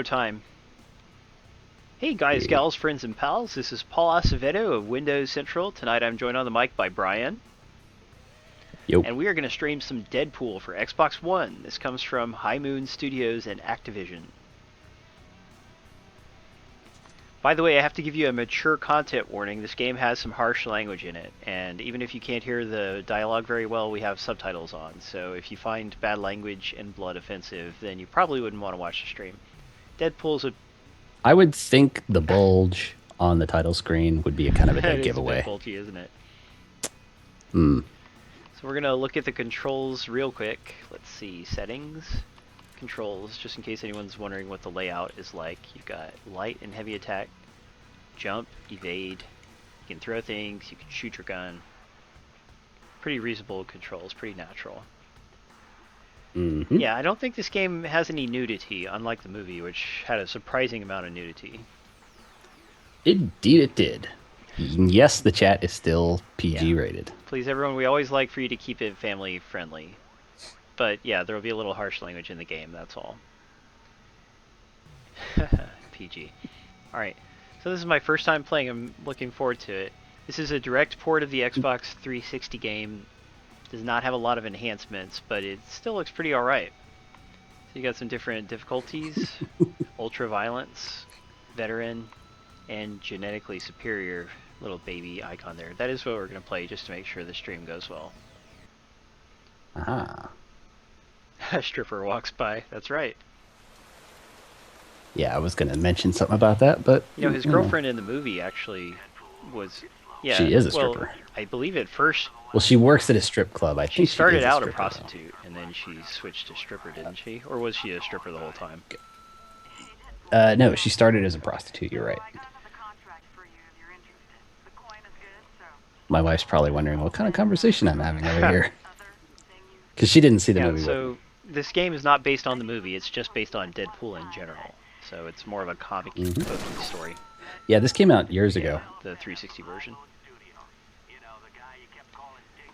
Time. Hey guys, Hey. gals, friends, and pals. This is Paul Acevedo of Windows Central. Tonight I'm joined on the mic by Brian, Yo. and we are going to stream some DeadPool for Xbox One. This comes from High Moon Studios and Activision. By the way, I have to give you a mature content warning. This game has some harsh language in it, and even if you can't hear the dialogue very well, we have subtitles on. So if you find bad language and blood offensive, then you probably wouldn't want to watch the stream. DeadPool's a I would think the bulge on the title screen would be a kind of a it dead is a bit giveaway. bulgy, isn't it? Hmm. So we're going to look at the controls real quick. Let's see, settings, controls, just in case anyone's wondering what the layout is like. You've got light and heavy attack, jump, evade, you can throw things, you can shoot your gun. Pretty reasonable controls, pretty natural. Mm-hmm. Yeah, I don't think this game has any nudity, unlike the movie, which had a surprising amount of nudity. Indeed it did. Yes, the chat is still PG Yeah. rated. Please, everyone, we always like for you to keep it family friendly. But yeah, there will be a little harsh language in the game, that's all. PG. Alright, so this is my first time playing. I'm looking forward to it. This is a direct port of the Xbox 360 game. Does not have a lot of enhancements, but it still looks pretty alright. So you got some different difficulties. Ultra violence, veteran, and genetically superior little baby icon there. That is what we're going to play just to make sure the stream goes well. Aha. A stripper walks by, that's right. Yeah, I was going to mention something about that, but You know, his girlfriend in the movie actually was, yeah, she is a well, stripper. I believe at first Well, she works at a strip club. I she think she started is a out a stripper, though. prostitute and then she switched to stripper, didn't she? Or was she a stripper the whole time? No, she started as a prostitute. You're right. My wife's probably wondering what kind of conversation I'm having over here. Because she didn't see the Yeah, movie with me. so this game is not based on the movie, it's just based on DeadPool in general. So it's more of a comic book story. Yeah, this came out years Yeah, ago. the 360 version.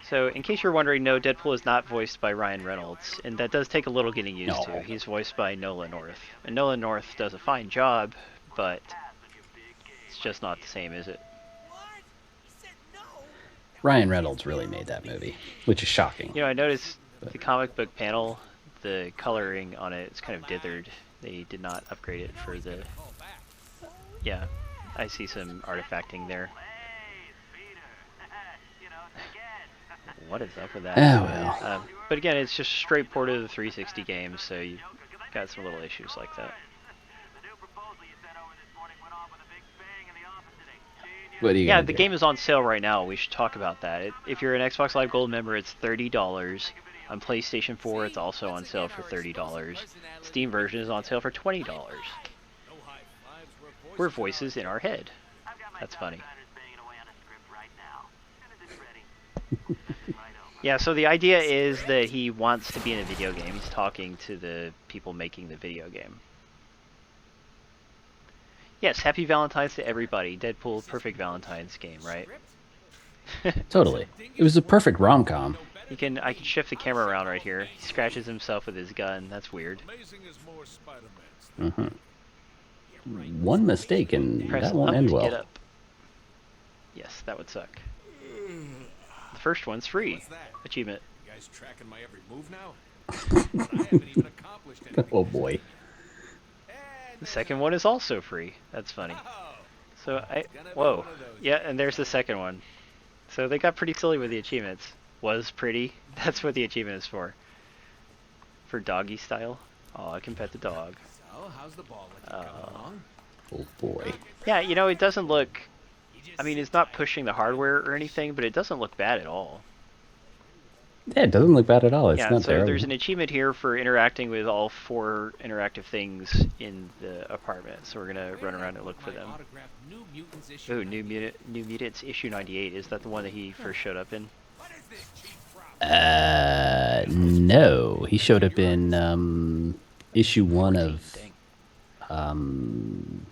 So, in case you're wondering, no, Deadpool is not voiced by Ryan Reynolds, and that does take a little getting used to. No. He's voiced by Nolan North, and Nolan North does a fine job, but it's just not the same, is it? Ryan Reynolds really made that movie, which is shocking. You know, I noticed the comic book panel, the coloring on it is kind of dithered. They did not upgrade it for the... Yeah, I see some artifacting there. What is up with that? Oh, well. But again, it's just a straight port of the 360 game, so you got some little issues like that. What are you Yeah, gonna the do? game is on sale right now. We should talk about that. If you're an Xbox Live Gold member, it's $30. On PlayStation 4, it's also on sale for $30. Steam version is on sale for $20. We're voices in our head. That's funny. Yeah, so the idea is that he wants to be in a video game. He's talking to the people making the video game. Yes, happy Valentine's to everybody. Deadpool, perfect Valentine's game, right? Totally. It was a perfect rom-com. I can shift the camera around right here. He scratches himself with his gun. That's weird. Mm-hmm. One mistake and Press that won't up end to well. get up. Yes, that would suck. The first one's free. Achievement. You guys tracking my every move now? I haven't even accomplished anything. Oh boy. The second one is also free. That's funny. So whoa. Yeah, and there's the second one. So they got pretty silly with the achievements. Was pretty. That's what the achievement is for. For doggy style. Oh, I can pet the dog. So, how's the ball coming along? Oh boy. Yeah, you know, it doesn't look... I mean, it's not pushing the hardware or anything, but it doesn't look bad at all. Yeah, it doesn't look bad at all. It's Yeah, not so terrible. there's an achievement here for interacting with all 4 interactive things in the apartment. So we're going to run around and look for them. Ooh, New Mutants issue 98. Is that the one that he first showed up in? No. He showed up in issue 1 of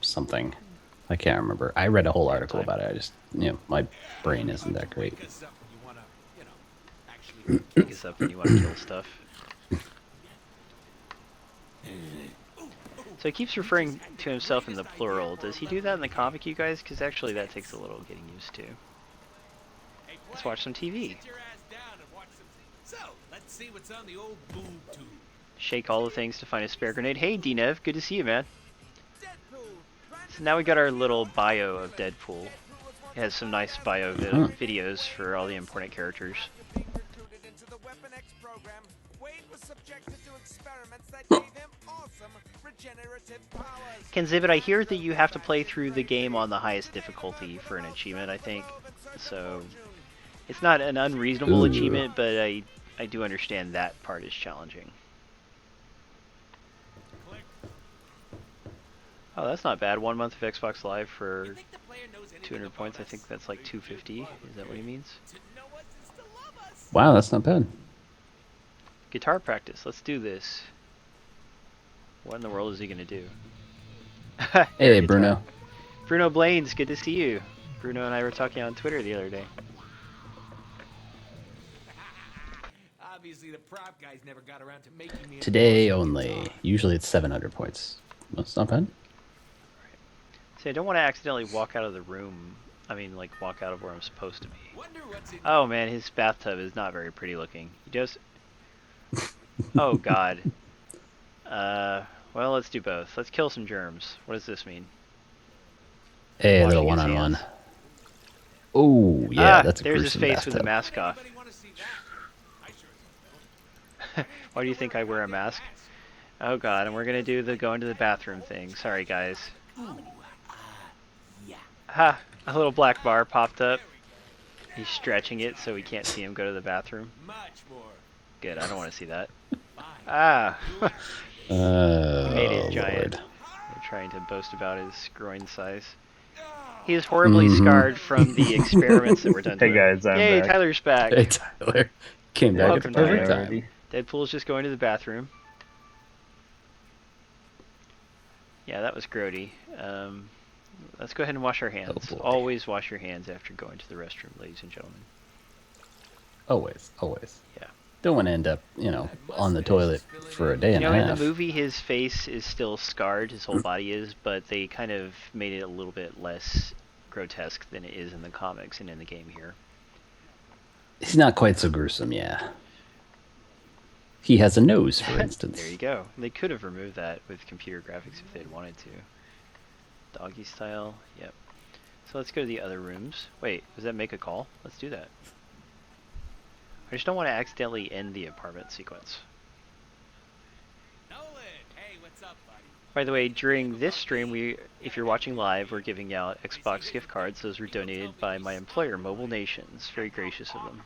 something. I can't remember. I read a whole article about it. I just, my brain isn't that great. Pick us up when you want to kill stuff. So he keeps referring to himself in the plural. Does he do that in the comic, you guys? Because actually that takes a little getting used to. Hey, Let's watch some TV. Sit your ass down and watch some. So, let's see what's on the old boob tube. Shake all the things to find a spare grenade. Hey, DNev, good to see you, man. DeadPool. So now we got our little bio of Deadpool. It has some nice bio videos for all the important characters. Being recruited into the Weapon X program, Wade was subjected to experiments that gave him awesome regenerative powers. Kenzibit, I hear that you have to play through the game on the highest difficulty for an achievement, I think. So it's not an unreasonable Ooh. achievement, but I do understand that part is challenging. Oh, that's not bad. 1 month of Xbox Live for You think the player knows anything 200 about points. I us? think that's like 250. Is that what he means? To know us is to love us. Wow, that's not bad. Guitar practice. Let's do this. What in the world is he gonna do? Hey, Bruno. Bruno Blaines, good to see you. Bruno and I were talking on Twitter the other day. Obviously, the prop guys never got around to making me. Today only. Usually it's 700 points. That's not bad. See, I don't want to accidentally walk out of the room. I mean, like, walk out of where I'm supposed to be. Wonder what's in. Oh man, his bathtub is not very pretty looking. He just... Oh god. Well, let's do both. Let's kill some germs. What does this mean? Hey, a Washing little his one-on-one. hands. Oh, yeah, that's a there's his gruesome face with the bathtub. mask off. Anybody want to see that? I sure Why do you think I wear a mask? Oh god, and we're gonna do the go into the bathroom thing. Sorry, guys. yeah. Ha! A little black bar popped up. He's stretching it so we can't see him go to the bathroom. Much more. Good, I don't want to see that. Fine. Ah! Made it Oh, giant. Lord. They're trying to boast about his groin size. He is horribly scarred from the experiments that were done to Hey him. guys, I'm Yay, back. Tyler's back. Hey, Tyler. Came back Welcome, at the perfect Tyler. time. Deadpool's just going to the bathroom. Yeah, that was grody. Let's go ahead and wash our hands. boy. Always wash your hands after going to the restroom, ladies and gentlemen. Always, always. Yeah. Don't want to end up, on the toilet for a day You and know, a in the half. movie, his face is still scarred, his whole body is, but they kind of made it a little bit less grotesque than it is in the comics and in the game here. He's not quite so gruesome, yeah. He has a nose, for instance. There you go. They could have removed that with computer graphics if they'd wanted to. Doggy style, yep. So let's go to the other rooms. Wait, does that make a call? Let's do that. I just don't want to accidentally end the apartment sequence. Nolan, hey, what's up, buddy? By the way, during this stream, if you're watching live, we're giving out Xbox gift cards. Those were donated by my employer, Mobile Nations. Very gracious of them.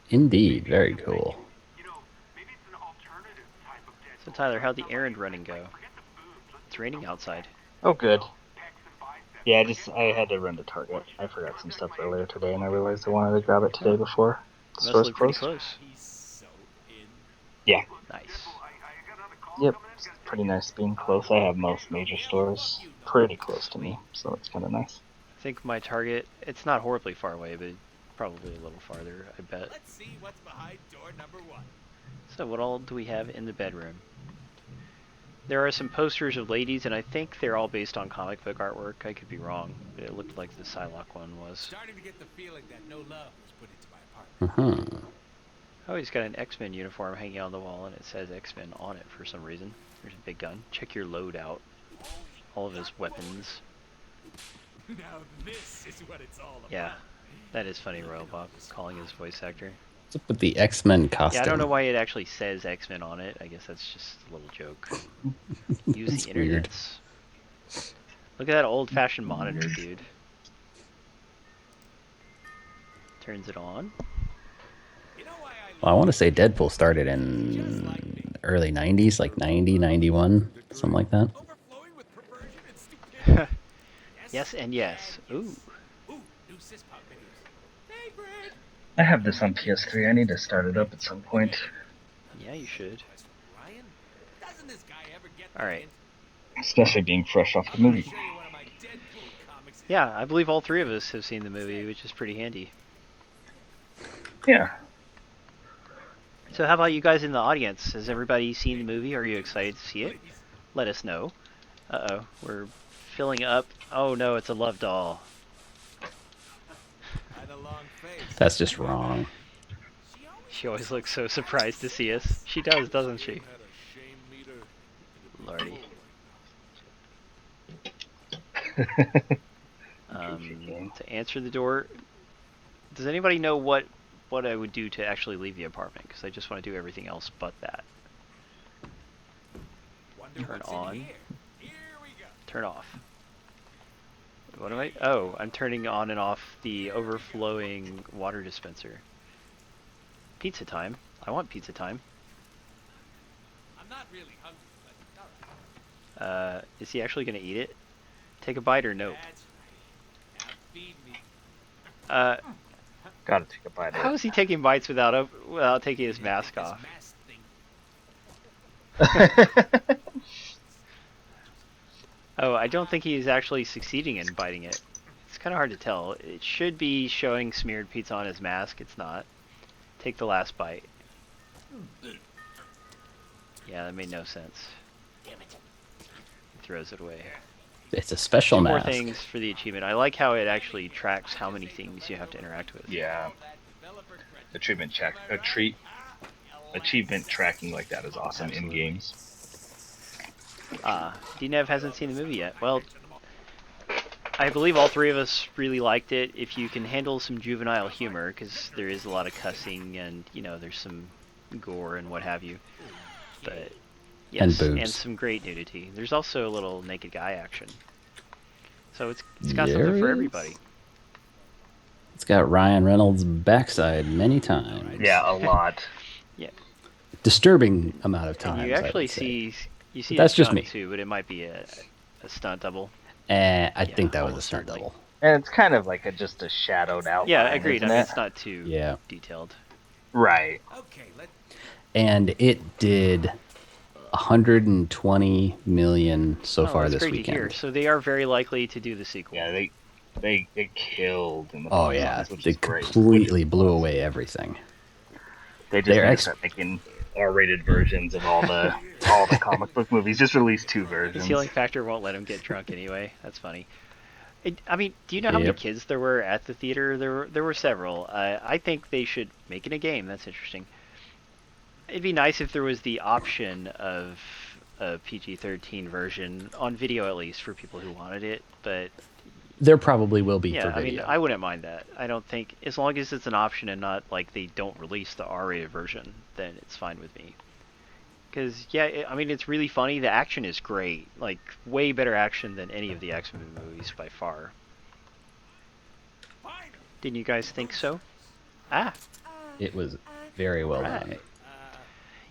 Indeed, very cool. So Tyler, how'd the errand running go? It's raining outside. Oh, good. Yeah, I had to run to Target. I forgot some stuff earlier today, and I realized I wanted to grab it today before the Must store's look pretty closed. close. He's so in. Yeah, Nice. yep. It's pretty nice being close. I have most major stores pretty close to me, so it's kind of nice. I think my Target, it's not horribly far away, but probably a little farther, I bet. Let's see what's behind door number 1. So what all do we have in the bedroom? There are some posters of ladies, and I think they're all based on comic book artwork. I could be wrong, but it looked like the Psylocke one was. Starting to get the feeling that no love was put into my apartment. Oh, he's got an X-Men uniform hanging on the wall, and it says X-Men on it for some reason. There's a big gun. Check your loadout. All of his weapons. Now this is what it's all about. Yeah, that is funny, Royal Bob, calling his voice actor. What's up with the X-Men costume? Yeah, I don't know why it actually says X-Men on it. I guess that's just a little joke. Use That's the weird. internet. Look at that old-fashioned monitor, dude. Turns it on. You know why I Well, I want to say Deadpool started in early 90s, like 90, 91, something like that. overflowing with perversion and stupidity? Yes and yes. Ooh. Ooh, new sis pop videos. Hey, Brad. I have this on PS3. I need to start it up at some point. Yeah, you should. Ryan, doesn't this guy ever get All right. Especially being fresh off the movie. Show you one of my Deadpool comics. Yeah, I believe all three of us have seen the movie, which is pretty handy. Yeah. So how about you guys in the audience? Has everybody seen the movie? Are you excited to see it? let us know. Uh-oh, we're filling up. Oh no, it's a love doll. Had a long face. That's just wrong. She always looks so surprised to see us. She does, doesn't she? Had a shame meter. Lordy. To answer the door, does anybody know what I would do to actually leave the apartment? Because I just want to do everything else but that. Wonder Turn what's in on. here. Here we go. Turn off. What am I? Oh, I'm turning on and off the overflowing water dispenser. Pizza time. I want pizza time. I'm not really hungry, but all right. Is he actually going to eat it? Take a bite or nope? That's right. Now feed me. Gotta take a bite. How is he taking bites without taking his mask This off? mask thing. Oh, I don't think he's actually succeeding in biting it. It's kind of hard to tell. It should be showing smeared pizza on his mask. It's not. Take the last bite. Yeah, that made no sense. He throws it away. It's a special Two more mask. things for the achievement. I like how it actually tracks how many things you have to interact with. Yeah. The achievement tracking like that is awesome Absolutely. in games. DNev hasn't seen the movie yet. Well, I believe all three of us really liked it. If you can handle some juvenile humor, because there is a lot of cussing and, you know, there's some gore and what have you. But, yes, And boobs. some great nudity. There's also a little naked guy action. So it's got There something for is. everybody. It's got Ryan Reynolds' backside many times. Yeah, a lot. Yeah. Disturbing amount of And times. you I actually would say. see But that's his just tongue me. too, but it might be a stunt double. I think that was a almost stunt certainly. double. And it's kind of like just a shadowed outline. Yeah, agreed. Isn't I mean, it? it's not too Yeah. detailed. Right. Okay, let And it did 120 million so far that's this great weekend. to hear. So they are very likely to do the sequel. Yeah, they killed in the Oh box yeah, office, which they is great. completely blew away everything. They just They're need to ex- start making R-rated versions of all the comic book movies. Just release 2 His versions. healing factor won't let him get drunk anyway. That's funny. I mean, do you know how many Yep. kids there were at the theater? There were several. I think they should make it a game. That's interesting. It'd be nice if there was the option of a PG-13 version on video, at least for people who wanted it. But There probably will be yeah, for I mean, video. I wouldn't mind that. I don't think, as long as it's an option and not like they don't release the R-rated version, then it's fine with me. Because yeah, I mean, it's really funny. The action is great, like way better action than any of the X-Men movies by far. Didn't you guys think so? Ah, It was very well done. right.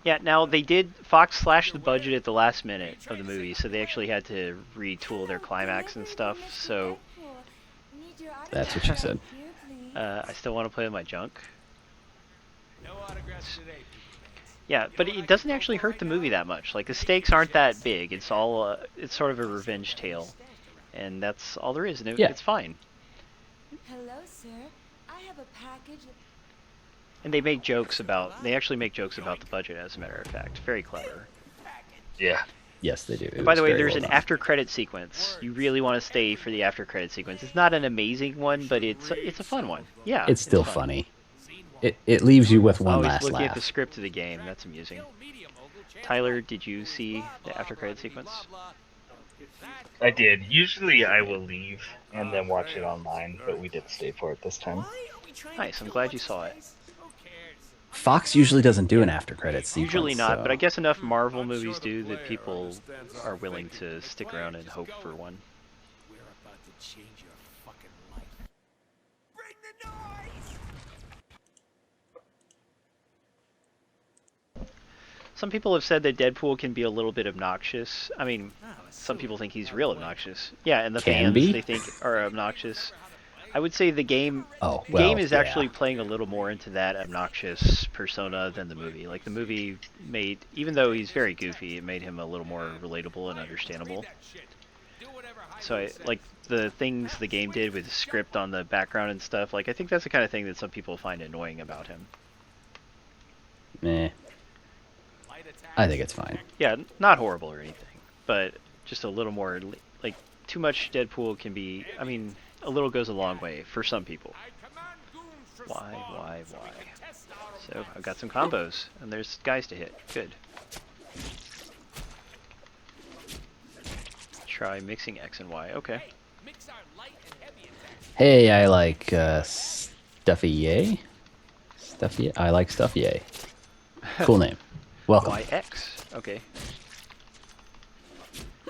Yeah, now they did, Fox slashed the budget at the last minute of the movie, so they actually had to retool their climax and stuff, so That's what she said. I still want to play with my junk. no autographs today. Yeah, but it doesn't actually hurt the movie that much. Like, the stakes aren't that big. It's all, it's sort of a revenge tale. And that's all there is, and Yeah. it's fine. Hello, sir. I have a package. And they actually make jokes about the budget, as a matter of fact. Very clever. Yeah. Yes, they do. It And by was the way, very there's well an done. after-credit sequence. You really want to stay for the after-credit sequence. It's not an amazing one, but it's a fun one. Yeah, It's still fun. funny. It leaves you with one Oh, he's last looking at the laugh. script of the game. That's amusing. Tyler, did you see the after-credit sequence? I did. Usually I will leave and then watch it online, but we did stay for it this time. Nice, I'm glad you saw it. Fox usually doesn't do an after credits sequence. Usually not, so- but I guess enough Marvel movies do that people are willing to stick around and hope for one. We're about to change your fucking life. Bring the noise! Some people have said that Deadpool can be a little bit obnoxious. I mean, some people think he's real obnoxious. Yeah, and the Can fans be? they think are obnoxious. I would say the game Oh, the well, game is yeah. actually playing a little more into that obnoxious persona than the movie. Like the movie made, even though he's very goofy, it made him a little more relatable and understandable. So like the things the game did with the script on the background and stuff, like I think that's the kind of thing that some people find annoying about him. Meh. I think it's fine. Yeah, not horrible or anything. but just a little more, like, too much DeadPool can be, I mean, a little goes a long way for some people. Why? So, I've got some combos, and there's guys to hit. Good. Try mixing X and Y. Okay. Hey, I like Stuffy Yay. Stuffy. I like Stuffy Yay. Cool name. Welcome. YX. Okay.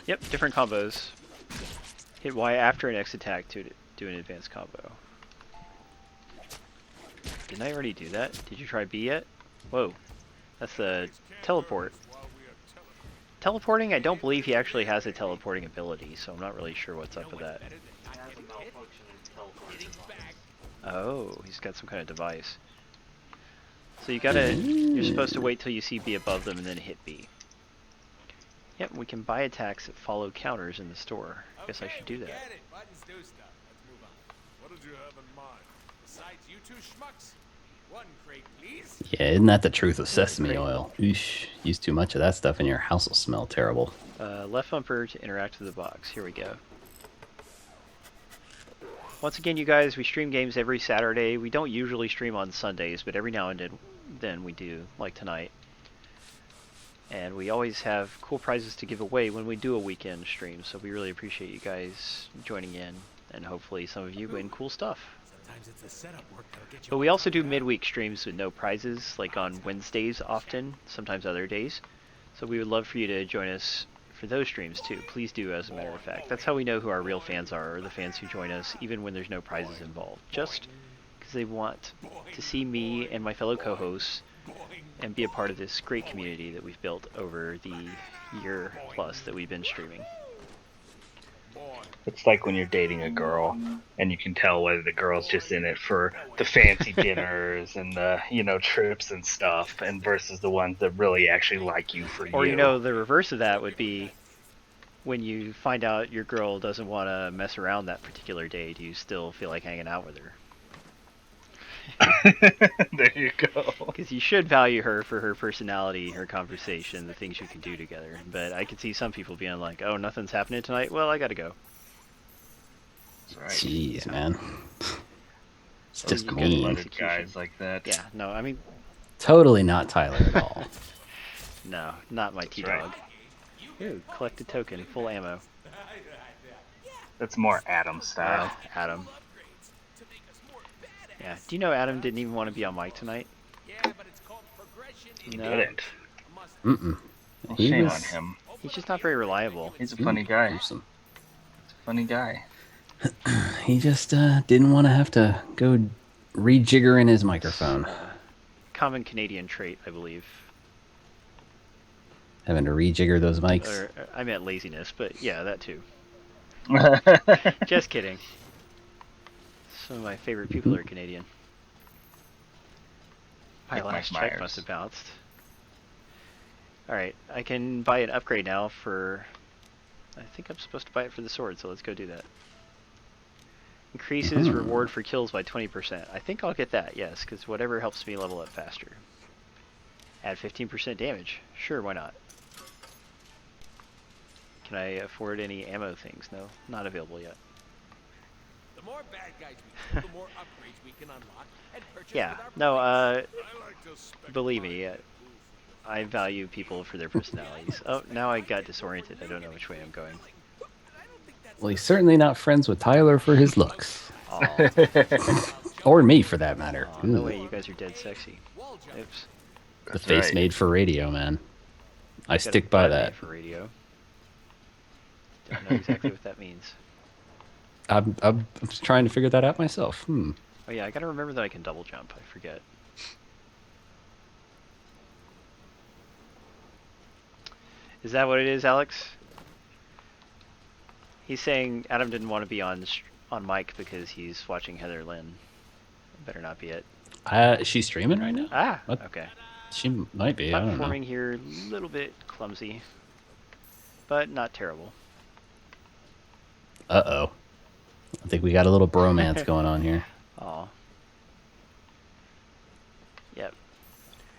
Yep, different combos. Hit Y after an X attack to do an advanced combo. Didn't I already do that? Did you try B yet? Whoa. That's the teleport. Teleporting, I don't believe he actually has a teleporting ability, so I'm not really sure what's up with that. Oh, he's got some kind of device. So you're supposed to wait till you see B above them and then hit B. Yep, we can buy attacks that follow counters in the store. I guess I should do that. Buttons do stuff. Let's move on. What did you have in mind? Besides you two schmucks? One crate, please. Yeah, isn't that the truth with sesame oil? Oosh, use too much of that stuff and your house will smell terrible. Left bumper to interact with the box. Here we go. Once again, you guys, we stream games every Saturday. We don't usually stream on Sundays, but every now and then we do, like tonight. And we always have cool prizes to give away when we do a weekend stream, so we really appreciate you guys joining in, and hopefully some of you win cool stuff. Sometimes it's the setup work that'll get you. But we also do midweek streams with no prizes, like on Wednesdays often, sometimes other days. So we would love for you to join us for those streams too. Please do, as a matter of fact. That's how we know who our real fans are, or the fans who join us, even when there's no prizes involved. Just because they want to see me and my fellow co-hosts and be a part of this great community that we've built over the year plus that we've been streaming. It's like when you're dating a girl and you can tell whether the girl's just in it for the fancy dinners and the, trips and stuff, and versus the ones that really actually like you for you. Or, the reverse of that would be when you find out your girl doesn't want to mess around that particular day, do you still feel like hanging out with her? There you go. Because you should value her for her personality, her conversation, the things you can do together. But I could see some people being like, oh, nothing's happening tonight? Well, I gotta go. That's right. Jeez, man. It's Oh, just you got mean. blooded. Guys like that. Yeah, no, I mean, Totally not Tyler at all. no, not my T-Dog. Ooh, collect a token, full ammo. That's more Adam style. Adam. Yeah, do you know Adam didn't even want to be on mic tonight? Yeah, but it's called progression. He No. didn't. Mm-mm. Well, He shame was on him. He's just not very reliable. He's a funny guy. gruesome. Funny guy. He just didn't want to have to go rejigger in his microphone. Common Canadian trait, I believe. Having to rejigger those mics. Or, I meant laziness, but yeah, that too. Just kidding. Some of my favorite people are Canadian. My Like last Mike check Myers. must have bounced. Alright, I can buy an upgrade now for... I think I'm supposed to buy it for the sword, so let's go do that. Increases reward for kills by 20%. I think I'll get that, yes, because whatever helps me level up faster. Add 15% damage. Sure, why not? Can I afford any ammo things? No, not available yet. The more bad guys we kill, the more upgrades we can unlock and purchase Yeah, with our no, I like to spec believe my me, tools. I value people for their personalities. Oh, now I got disoriented. I don't know which way I'm going. Well, he's certainly not friends with Tyler for his looks. Aw, Or me, for that matter. aw, no Ooh, way, you guys are dead sexy. Wall jump. Oops. the That's face right. made for radio, man. I Got a stick by butt that. made for radio. Don't know exactly what that means. I'm trying to figure that out myself. Oh yeah, I gotta remember that I can double jump. I forget. Is that what it is, Alex? He's saying Adam didn't want to be on mic because he's watching Heather Lynn. Better not be it. Is she streaming right now? Ah, What? okay. She might be. I don't know. Platforming here, a little bit clumsy, but not terrible. Uh-oh. I think we got a little bromance going on here. Aw. Yep.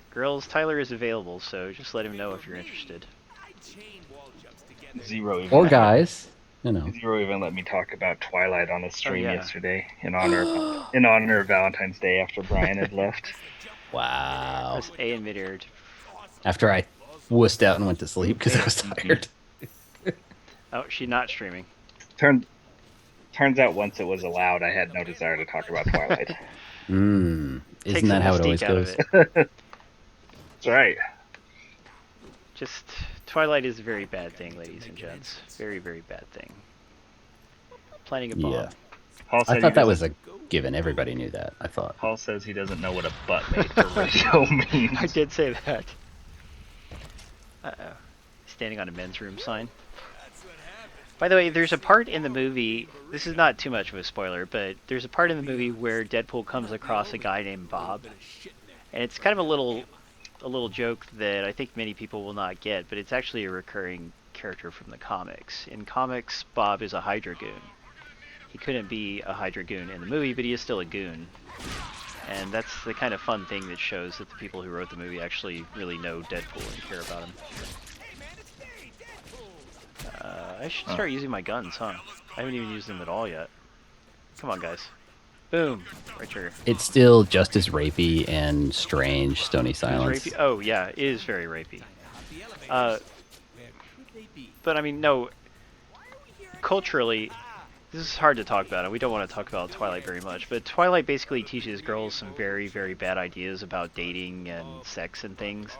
Girls, Tyler is available, so just let him know if you're interested. I chain wall jumps together Zero even Or let guys, you know. Zero even let me talk about Twilight on a stream yeah. yesterday in honor of Valentine's Day after Brian had left. Wow. Press A in midair. After I wussed out and went to sleep because I was tired. Oh, she's not streaming. Turns out once it was allowed, I had no desire to talk about Twilight. Isn't Takes the that how it mystique always out of goes? it. That's right. Just Twilight is a very bad thing, ladies and gents. Very, very bad thing. Planting a bomb. Yeah. Paul I said thought he that was doesn't- a given. Everybody knew that. I thought. Paul says he doesn't know what a butt made for radio means. I did say that. Uh-oh. Standing on a men's room sign. By the way, there's a part in the movie, this is not too much of a spoiler, but there's a part in the movie where Deadpool comes across a guy named Bob. And it's kind of a little joke that I think many people will not get, but it's actually a recurring character from the comics. In comics, Bob is a Hydra goon. He couldn't be a Hydra goon in the movie, but he is still a goon. And that's the kind of fun thing that shows that the people who wrote the movie actually really know Deadpool and care about him. I should start using my guns, huh? I haven't even used them at all yet. Come on, guys. Boom. Right trigger. It's still just as rapey and strange, Stony Silence. Rapey? Oh, yeah, it is very rapey. But I mean, no. Culturally, this is hard to talk about, and we don't want to talk about Twilight very much, but Twilight basically teaches girls some very, very bad ideas about dating and sex and things.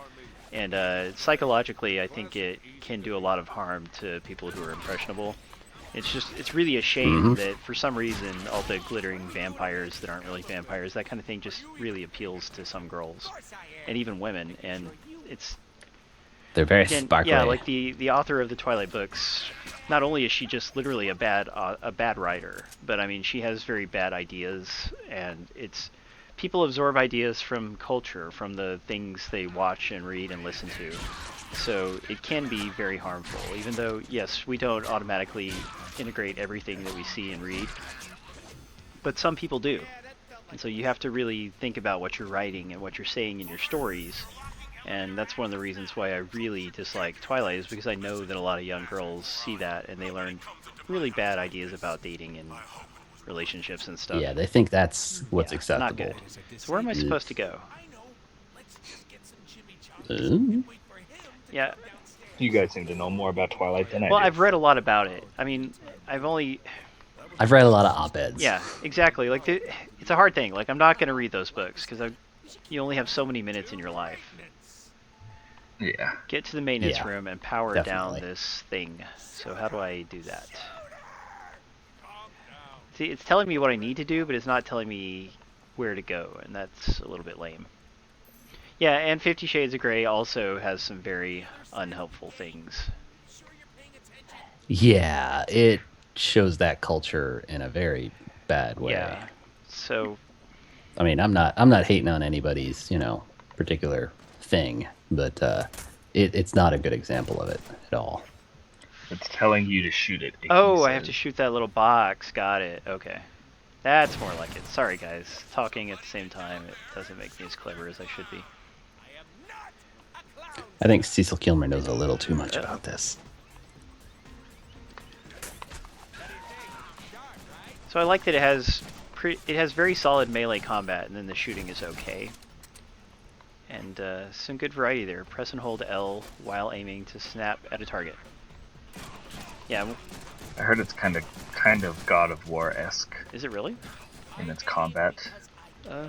And psychologically, I think it can do a lot of harm to people who are impressionable. It's really a shame that for some reason all the glittering vampires that aren't really vampires, that kind of thing just really appeals to some girls and even women. And it's They're very again, sparkly. yeah, like the author of the Twilight books. Not only is she just literally a bad writer, but I mean she has very bad ideas, and it's people absorb ideas from culture, from the things they watch and read and listen to. So it can be very harmful, even though, yes, we don't automatically integrate everything that we see and read, but some people do. And so you have to really think about what you're writing and what you're saying in your stories. And that's one of the reasons why I really dislike Twilight, is because I know that a lot of young girls see that and they learn really bad ideas about dating and relationships and stuff. Yeah, they think that's what's Yeah, acceptable. not good. So where am I supposed to go? Yeah. You guys seem to know more about Twilight than I Well, do. I've read a lot about it. I mean, I've read a lot of op-eds. Yeah, exactly. Like, it's a hard thing. Like, I'm not going to read those books because you only have so many minutes in your life. Yeah. Get to the maintenance Yeah, room and power definitely. down this thing. So how do I do that? See, it's telling me what I need to do, but it's not telling me where to go, and that's a little bit lame. Yeah, and 50 Shades of Grey also has some very unhelpful things. Yeah, it shows that culture in a very bad way. Yeah. So I mean, I'm not hating on anybody's, particular thing, but it's not a good example of it at all. It's telling you to shoot it. oh, I have to shoot that little box. Got it. Okay. That's more like it. Sorry, guys. Talking at the same time, it doesn't make me as clever as I should be. I think Cecil Kilmer knows a little too much about this. So I like that it has very solid melee combat, and then the shooting is okay. And some good variety there. Press and hold L while aiming to snap at a target. Yeah, I heard it's kind of God of War-esque is it really? in its combat. Uh,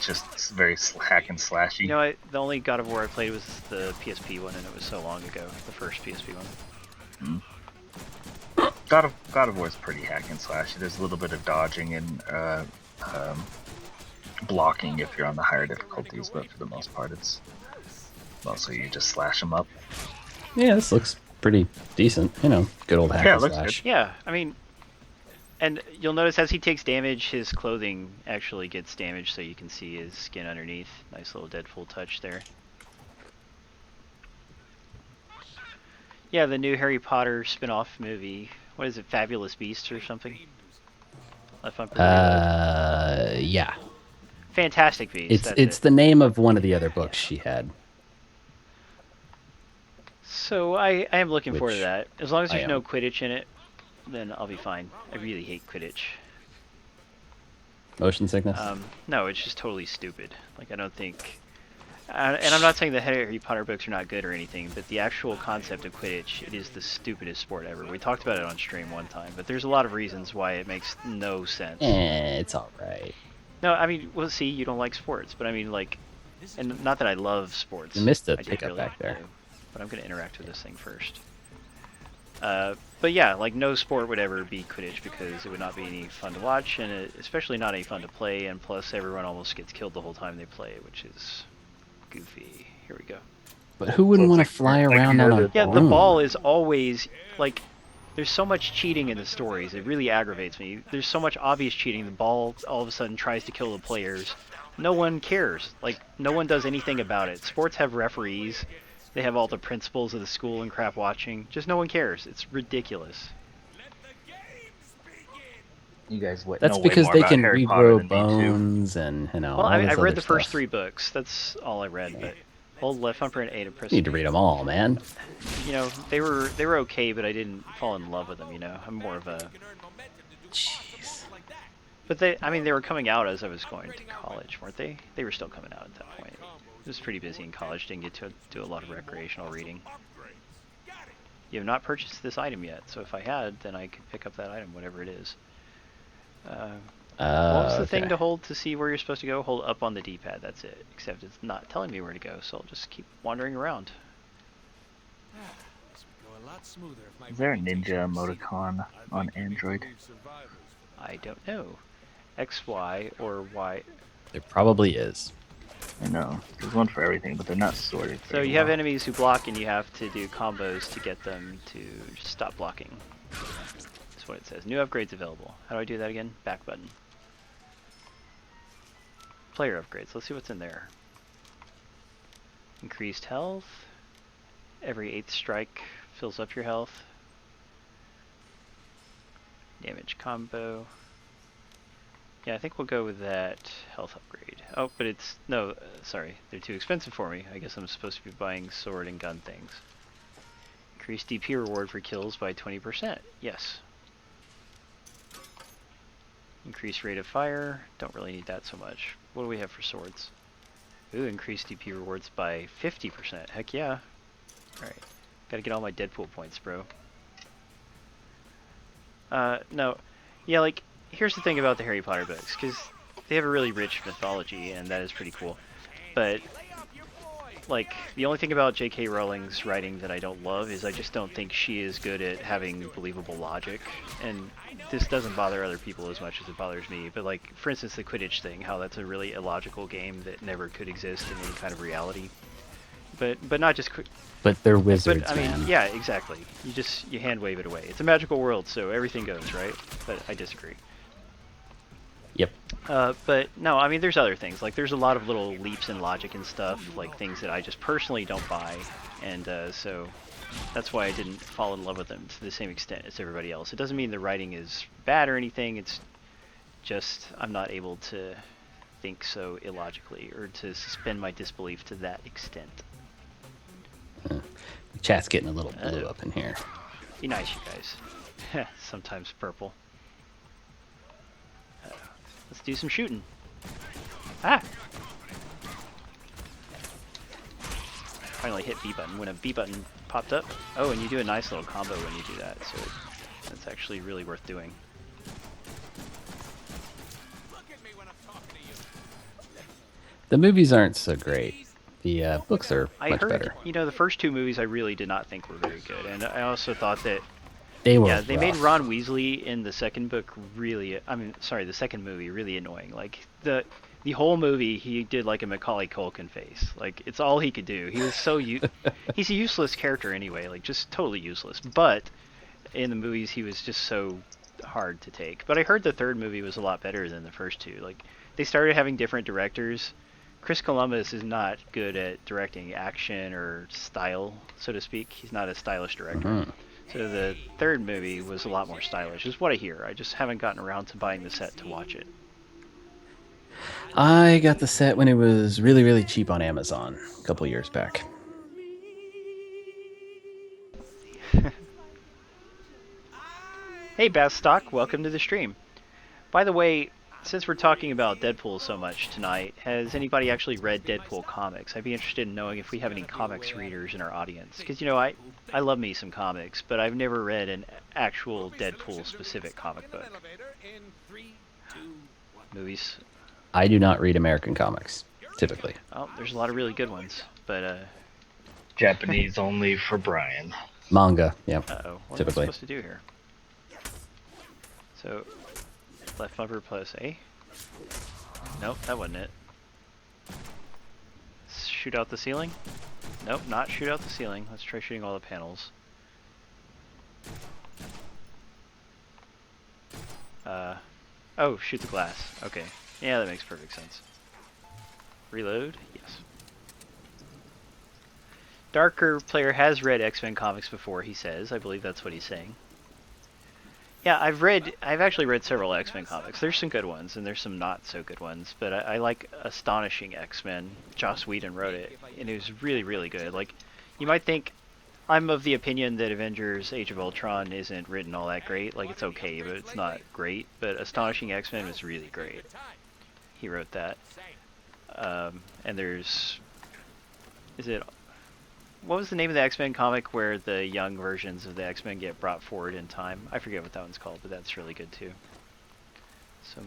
Just very hack and slashy. You know, the only God of War I played was the PSP one, and it was so long ago. The first PSP one. God of War is pretty hack and slashy. There's a little bit of dodging and blocking if you're on the higher difficulties, but for the most part, it's mostly you just slash them up. Yeah, this looks pretty decent. Good old hack Yeah, it and looks slash. Yeah, I mean, and you'll notice as he takes damage, his clothing actually gets damaged, so you can see his skin underneath. Nice little Deadpool touch there. Yeah, the new Harry Potter spin-off movie. What is it, Fabulous Beasts or something? If I'm Yeah. Fantastic Beasts. It's that's it's it. the name of one of the other books she had. So I am looking forward to Which that. As long as I there's no am. Quidditch in it, then I'll be fine. I really hate Quidditch. Motion sickness. No, it's just totally stupid. Like I don't think. And I'm not saying the Harry Potter books are not good or anything, but the actual concept of Quidditch, it is the stupidest sport ever. We talked about it on stream one time, but there's a lot of reasons why it makes no sense. It's all right. No, I mean, well, see, you don't like sports, but I mean, like, and not that I love sports. You missed a I don't pickup back there. do, but I'm gonna interact with this thing first. But yeah, like no sport would ever be Quidditch because it would not be any fun to watch, and especially not any fun to play. And plus, everyone almost gets killed the whole time they play, which is goofy. Here we go. But who wouldn't So it's want to like- fly like around on a murder. Yeah, the broom? ball is always like. There's so much cheating in the stories. It really aggravates me. There's so much obvious cheating. The ball all of a sudden tries to kill the players. No one cares. Like, no one does anything about it. Sports have referees. They have all the principals of the school and crap watching. Just no one cares. It's ridiculous. You guys know That's way because more they about can Harry Potter regrow than me, too. bones and Well, all this I've other read the first stuff. 3 books. That's all I read. But hold left bumper and A to press. You need to read them all, man. You know, they were okay, but I didn't fall in love with them. You know, I'm more of a. Jeez. But they were coming out as I was going to college, weren't they? They were still coming out at that point. I was pretty busy in college, didn't get to do a lot of recreational reading. You have not purchased this item yet, so if I had, then I could pick up that item, whatever it is. What was the thing Okay. to hold to see where you're supposed to go? Hold up on the D-pad, that's it. Except it's not telling me where to go, so I'll just keep wandering around. This would go a lot smoother if my Is there a reputation ninja was emoticon I on think we need to Android? leave survivors for I don't know. X, Y, or Y. There probably is. I know. There's one for everything, but they're not sorted. So very you have well. enemies who block, and you have to do combos to get them to stop blocking. That's what it says. New upgrades available. How do I do that again? Back button. Player upgrades. Let's see what's in there. Increased health. Every 8th strike fills up your health. Damage combo. Yeah, I think we'll go with that health upgrade. Oh, but it's... No, sorry. They're too expensive for me. I guess I'm supposed to be buying sword and gun things. Increase DP reward for kills by 20%. Yes. Increase rate of fire. Don't really need that so much. What do we have for swords? Ooh, increase DP rewards by 50%. Heck yeah. Alright. Gotta get all my DeadPool points, bro. No. Yeah, like... Here's the thing about the Harry Potter books, because they have a really rich mythology, and that is pretty cool. But, like, the only thing about J.K. Rowling's writing that I don't love is I just don't think she is good at having believable logic. And this doesn't bother other people as much as it bothers me. But, like, for instance, the Quidditch thing, how that's a really illogical game that never could exist in any kind of reality. But not just... But they're wizards, But, I mean, man. yeah, exactly. You hand wave it away. It's a magical world, so everything goes, right? But I disagree. Yep. But no, I mean, there's other things. Like, there's a lot of little leaps in logic and stuff, like things that I just personally don't buy, and so that's why I didn't fall in love with them to the same extent as everybody else. It doesn't mean the writing is bad or anything. It's just I'm not able to think so illogically or to suspend my disbelief to that extent. The chat's getting a little blue up in here. Be nice, you guys. Sometimes purple. Let's do some shooting. Ah! Finally hit B button when a B button popped up. Oh, and you do a nice little combo when you do that, so that's actually really worth doing. Look at me when I'm talking to you. The movies aren't so great. The books are I much heard, better. you know, the first 2 movies I really did not think were very good, and I also thought that They were yeah, they made rough. Ron Weasley in the second book really, the second movie really annoying. Like, the whole movie, he did like a Macaulay Culkin face. Like, it's all he could do. He was so, he's a useless character anyway, like, just totally useless. But in the movies, he was just so hard to take. But I heard the third movie was a lot better than the first 2. Like, they started having different directors. Chris Columbus is not good at directing action or style, so to speak. He's not a stylish director. Mhm. So the third movie was a lot more stylish, is what I hear. I just haven't gotten around to buying the set to watch it. I got the set when it was really, really cheap on Amazon a couple years back. Hey, Bastock, welcome to the stream. By the way, since we're talking about Deadpool so much tonight, has anybody actually read Deadpool comics? I'd be interested in knowing if we have any comics readers in our audience. Because, you know, I love me some comics, but I've never read an actual Deadpool-specific comic book. Movies. I do not read American comics, typically. Oh, there's a lot of really good ones, but, Japanese only for Brian. Manga, yeah, uh-oh, what typically. am I supposed to do here? So, left bumper plus A? Nope, that wasn't it. Shoot out the ceiling? Nope, not shoot out the ceiling. Let's try shooting all the panels. Oh, shoot the glass. Okay. Yeah, that makes perfect sense. Reload? Yes. Darker player has read X-Men comics before, he says. I believe that's what he's saying. Yeah, I've actually read several X-Men comics. There's some good ones, and there's some not so good ones, but I like Astonishing X-Men. Joss Whedon wrote it, and it was really, really good. Like, you might think, I'm of the opinion that Avengers Age of Ultron isn't written all that great. Like, it's okay, but it's not great. But Astonishing X-Men was really great. He wrote that. And there's... What was the name of the X-Men comic where the young versions of the X-Men get brought forward in time? I forget what that one's called, but that's really good too. So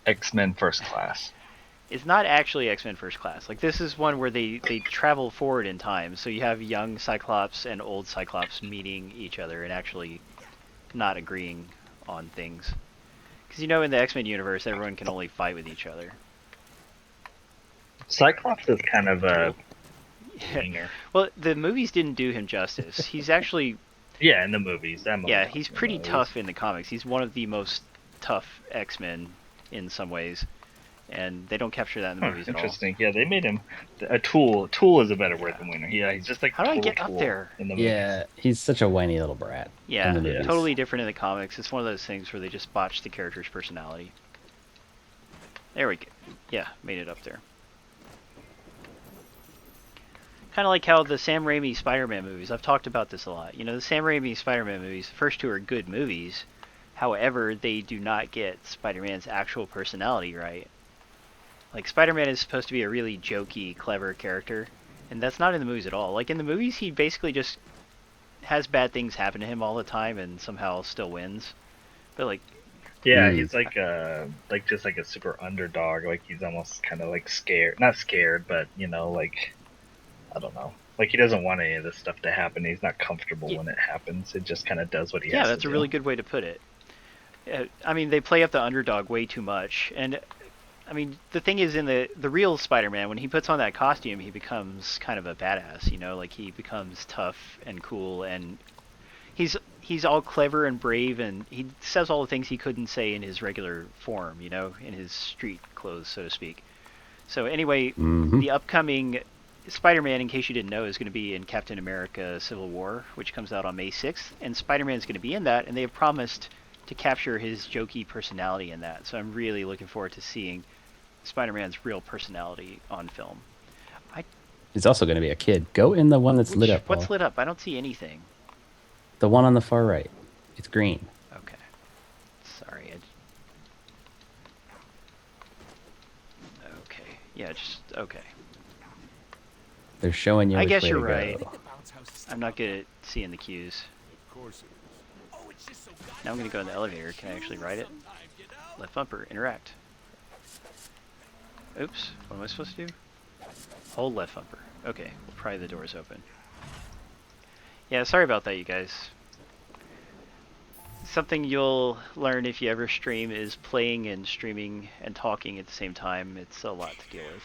X-Men First Class. It's not actually X-Men First Class. Like, this is one where they travel forward in time. So you have young Cyclops and old Cyclops meeting each other and actually not agreeing on things. Because, you know, in the X-Men universe, everyone can only fight with each other. Cyclops is kind of a winger. Well, the movies didn't do him justice. He's actually... Yeah, in the movies. Yeah, he's pretty tough in the comics. He's one of the most tough X-Men in some ways. And they don't capture that in the movies at all. Interesting. Yeah, they made him a tool. Tool is a better word than winger. Yeah, he's just like how do I get up tool there? in the movies. Yeah, he's such a whiny little brat. Yeah, in the movies. totally different in the comics. It's one of those things where they just botched the character's personality. There we go. Yeah, made it up there. Kind of like how the Sam Raimi Spider-Man movies, I've talked about this a lot. You know, the Sam Raimi Spider-Man movies, the first two are good movies. However, they do not get Spider-Man's actual personality right. Like, Spider-Man is supposed to be a really jokey, clever character, and that's not in the movies at all. Like, in the movies, he basically just has bad things happen to him all the time and somehow still wins. But, like... Yeah, he's like just like a super underdog. Like, he's almost kind of like scared. Not scared, but, you know, like... I don't know. Like, he doesn't want any of this stuff to happen. He's not comfortable when it happens. It just kind of does what he has to do. Yeah, that's a really good way to put it. I mean, they play up the underdog way too much. And, I mean, the thing is, in the real Spider-Man, when he puts on that costume, he becomes kind of a badass, you know? Like, he becomes tough and cool, and he's all clever and brave, and he says all the things he couldn't say in his regular form, you know? In his street clothes, so to speak. So, anyway, the upcoming... Spider-Man, in case you didn't know, is going to be in Captain America Civil War, which comes out on May 6th, and Spider-Man's going to be in that, and they have promised to capture his jokey personality in that, so I'm really looking forward to seeing Spider-Man's real personality on film. He's also going to be a kid. Go in the one that's lit up, Paul. What's lit up? I don't see anything. The one on the far right. It's green. Okay. Sorry. Okay. Yeah, just... Okay. They're showing you I which guess way you're to right. go. I'm not good at seeing the cues. Of course it is. Now I'm going to go in the elevator. Can I actually ride it? Left bumper. Interact. Oops. What am I supposed to do? Hold left bumper. Okay. We'll pry the doors open. Yeah, sorry about that, you guys. Something you'll learn if you ever stream is playing and streaming and talking at the same time. It's a lot to deal with.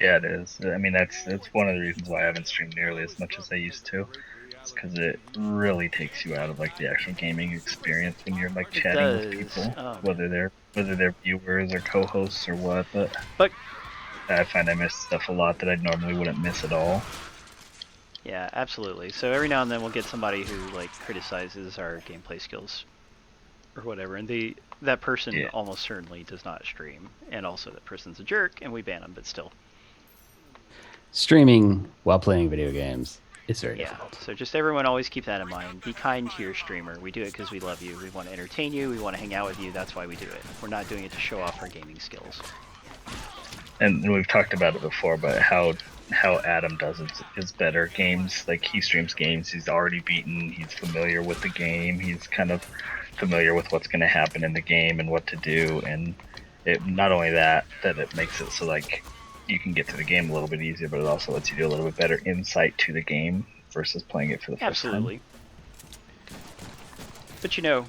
Yeah, it is. I mean, that's one of the reasons why I haven't streamed nearly as much as I used to. It's because it really takes you out of like the actual gaming experience when you're like chatting with people, whether they're viewers or co-hosts or what. But I find I miss stuff a lot that I normally wouldn't miss at all. Yeah, absolutely. So every now and then we'll get somebody who like criticizes our gameplay skills or whatever, and that person almost certainly does not stream, and also that person's a jerk, and we ban them. But still. Streaming while playing video games It's very Yeah, difficult. so just everyone always keep that in mind. Be kind to your streamer. We do it because we love you. We want to entertain you. We want to hang out with you. That's why we do it. We're not doing it to show off our gaming skills. And we've talked about it before, but how Adam does his better games. Like, he streams games he's already beaten. He's familiar with the game. He's kind of familiar with what's going to happen in the game and what to do. And it not only that it makes it so like you can get to the game a little bit easier, but it also lets you do a little bit better insight to the game versus playing it for the first time. Absolutely. But you know,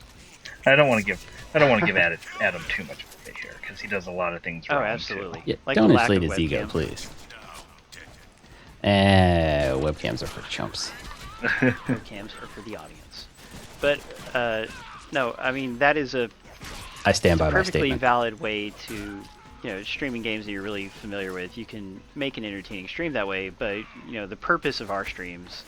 I don't want to give Adam too much credit here because he does a lot of things wrong. oh, absolutely. Too. Yeah, Like don't the lack inflate of his ego, webcam. please. Webcams are for chumps. Webcams are for the audience. But no, I mean that is a I stand by my perfectly statement. valid way to, streaming games that you're really familiar with. You can make an entertaining stream that way, but the purpose of our streams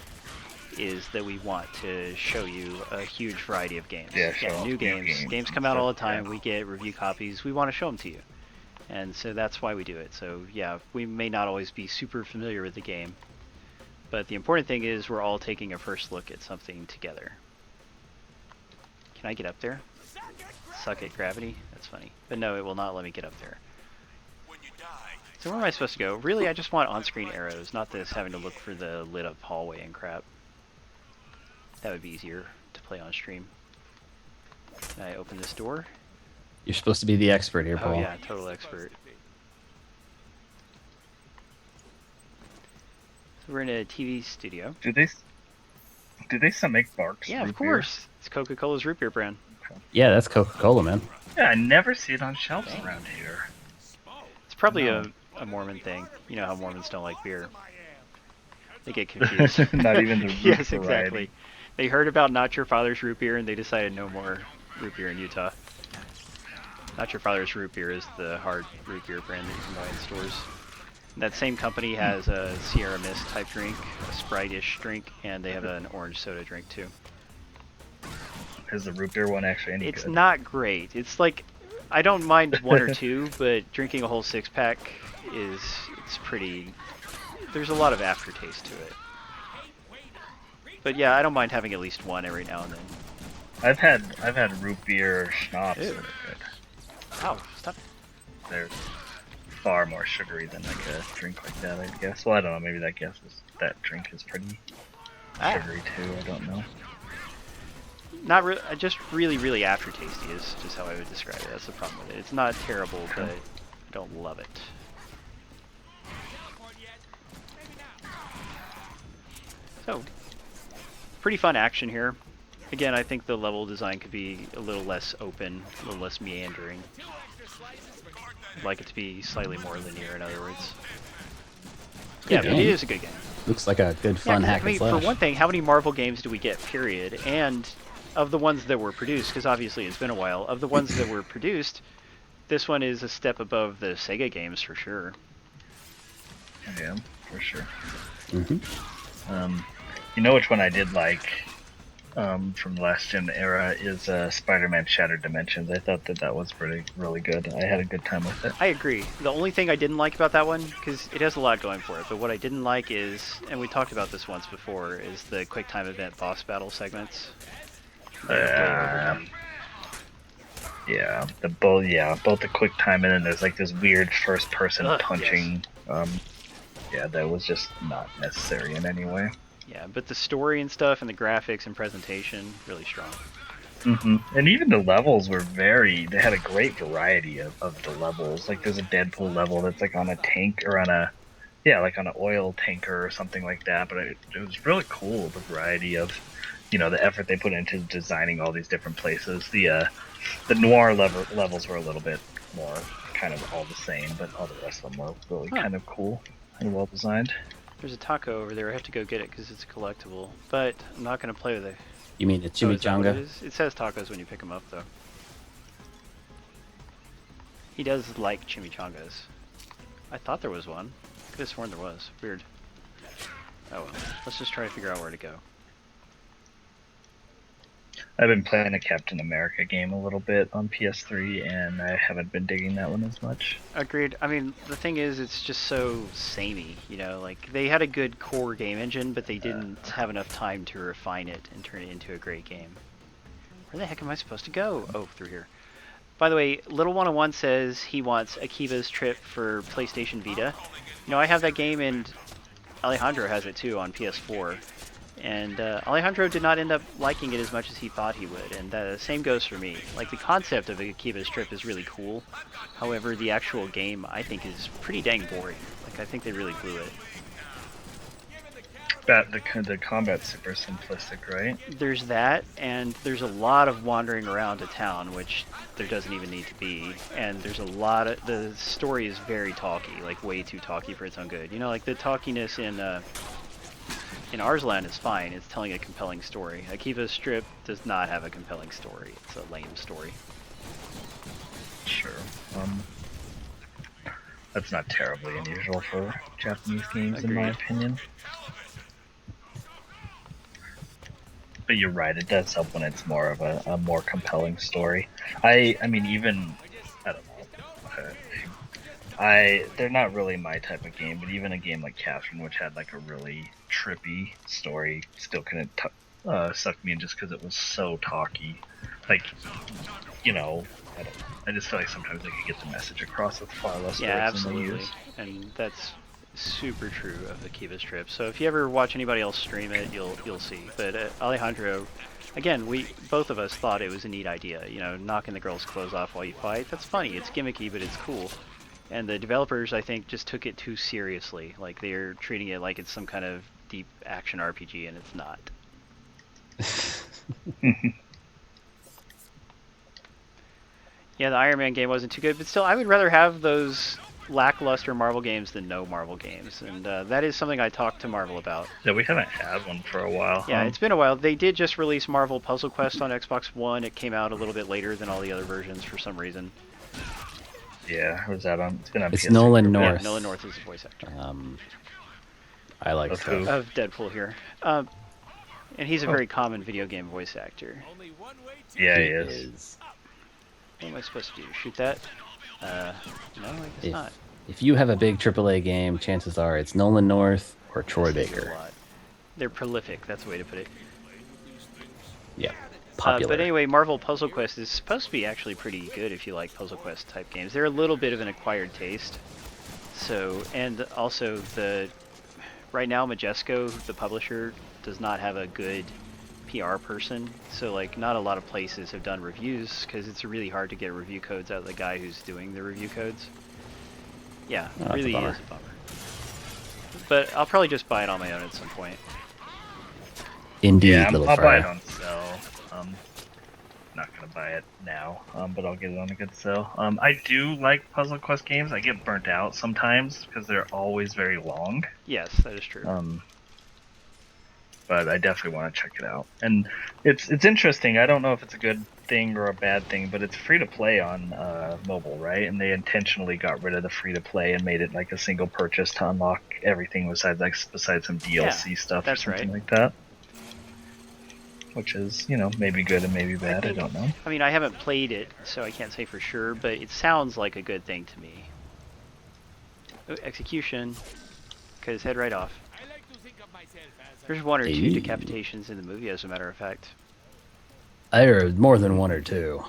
is that we want to show you a huge variety of games. Yeah, show off new new games. games Games and come out all the stuff, time. yeah. We get review copies. We want to show them to you. And so that's why we do it. So yeah, we may not always be super familiar with the game, but the important thing is we're all taking a first look at something together. Can I get up there? Suck at gravity? That's funny. But no, it will not let me get up there. So where am I supposed to go? Really, I just want on-screen arrows, not this having to look for the lit-up hallway and crap. That would be easier to play on stream. Can I open this door? You're supposed to be the expert here, Oh Paul. yeah, total expert. So we're in a TV studio. Do they still make Barks? Yeah, of root beer? course. It's Coca-Cola's root beer brand. Yeah, that's Coca-Cola, man. Yeah, I never see it on shelves around here. It's probably No. a Mormon thing. You know how Mormons don't like beer. They get confused. Not even the root Yes, variety. exactly. They heard about Not Your Father's root beer and they decided no more root beer in Utah. Not Your Father's root beer is the hard root beer brand that you can buy in stores. That same company has a Sierra Mist type drink, a Sprite-ish drink, and they have an orange soda drink too. Is the root beer one actually any It's good? not great. It's like, I don't mind one or two, but drinking a whole six-pack it's pretty, there's a lot of aftertaste to it. But yeah, I don't mind having at least one every now and then. I've had root beer schnapps that Ew. are good. Ow, stop. They're far more sugary than like a drink like that, I guess. Well, I don't know. Maybe that drink is pretty sugary too. I don't know. Just really, really aftertasty is just how I would describe it. That's the problem with it. It's not terrible, but I don't love it. So, pretty fun action here. Again, I think the level design could be a little less open, a little less meandering. I'd like it to be slightly more linear, in other words. Yeah, but it game. is a good game. Looks like a good fun Yeah, 'cause, hack I mean, and slash. for one thing, how many Marvel games do we get, period? And of the ones that were produced, because obviously it's been a while, of the ones that were produced, this one is a step above the Sega games for sure. Yeah, for sure. Mm-hmm. You know which one I did like from the last gen era is Spider-Man Shattered Dimensions. I thought that was really good. I had a good time with it. I agree. The only thing I didn't like about that one, because it has a lot going for it, but what I didn't like is, and we talked about this once before, is the quick time event boss battle segments. They're way overdone. Yeah, both the quick time and then there's like this weird first person Ugh, punching. Yeah, that was just not necessary in any way. Yeah, but the story and stuff and the graphics and presentation, really strong. And even the levels were they had a great variety of the levels. Like there's a Deadpool level that's like on a tank or on an oil tanker or something like that. But it was really cool, the variety of, the effort they put into designing all these different places. The noir levels were a little bit more kind of all the same, but all the rest of them were really kind of cool and well designed. There's a taco over there. I have to go get it because it's a collectible. But I'm not going to play with it. You mean a Oh, is that what it chimichanga? is? It says tacos when you pick them up, though. He does like chimichangas. I thought there was one. Could have sworn there was. Weird. Oh well. Let's just try to figure out where to go. I've been playing a Captain America game a little bit on PS3, and I haven't been digging that one as much. Agreed. I mean, the thing is, it's just so samey, like, they had a good core game engine, but they didn't have enough time to refine it and turn it into a great game. Where the heck am I supposed to go? Oh, through here. By the way, Little 101 says he wants Akiva's Trip for PlayStation Vita. I have that game, and Alejandro has it too on PS4. And Alejandro did not end up liking it as much as he thought he would, and the same goes for me. Like, the concept of Akiva's Trip is really cool. However, the actual game, I think, is pretty dang boring. Like, I think they really blew it. The combat's super simplistic, right? There's that, and there's a lot of wandering around a town, which there doesn't even need to be. And there's a lot of... The story is very talky, like way too talky for its own good. Like the talkiness in Arslan is fine. It's telling a compelling story. Akiva's Strip does not have a compelling story. It's a lame story. Sure. That's not terribly unusual for Japanese games, in my opinion. But you're right, it does help when it's more of a more compelling story. I mean, even, I don't know. They're not really my type of game, but even a game like Catherine, which had like a really trippy story, still couldn't suck me in just because it was so talky. Like, I don't know. I just feel like sometimes they could get the message across with far less words than they use. And that's super true of the Akiva's Trip. So if you ever watch anybody else stream it, you'll see. But Alejandro, again, both of us thought it was a neat idea. Knocking the girl's clothes off while you fight. That's funny. It's gimmicky, but it's cool. And the developers, I think, just took it too seriously. Like, they're treating it like it's some kind of deep action RPG, and it's not. Yeah, the Iron Man game wasn't too good, but still, I would rather have those lackluster Marvel games than no Marvel games, and that is something I talked to Marvel about. Yeah, we haven't had one for a while. Yeah, it's been a while. They did just release Marvel Puzzle Quest on Xbox One. It came out a little bit later than all the other versions for some reason. Yeah, was that on? It's been on. It's PS3 Nolan North. Yeah, Nolan North is the voice actor. I like Of stuff. who? Of DeadPool here. And he's a very common video game voice actor. Only one way to Yeah, he It is. is. What am I supposed to do? Shoot that? No, I guess not. If you have a big AAA game, chances are it's Nolan North or Troy They do a Baker. lot. They're prolific, that's the way to put it. Yeah, popular. But anyway, Marvel Puzzle Quest is supposed to be actually pretty good if you like Puzzle Quest type games. They're a little bit of an acquired taste. So, and also right now Majesco, the publisher, does not have a good PR person. So like not a lot of places have done reviews because it's really hard to get review codes out of the guy who's doing the review codes. Yeah, Oh, really that's a is a bummer. But I'll probably just buy it on my own at some point. Indeed, Yeah, little I'll buy fry. it on sale. Not gonna buy it now, but I'll get it on a good sale. I do like Puzzle Quest games. I get burnt out sometimes because they're always very long. Yes, that is true. But I definitely want to check it out. And it's interesting. I don't know if it's a good thing or a bad thing, but it's free to play on mobile, right? And they intentionally got rid of the free to play and made it like a single purchase to unlock everything besides some DLC stuff or something like that. Which is, maybe good and maybe bad. I don't know. I mean, I haven't played it, so I can't say for sure, but it sounds like a good thing to me. Oh, execution. Cut his head right off. I like to think of myself as a There's one or two Hey. decapitations in the movie, as a matter of fact. There are more than one or two.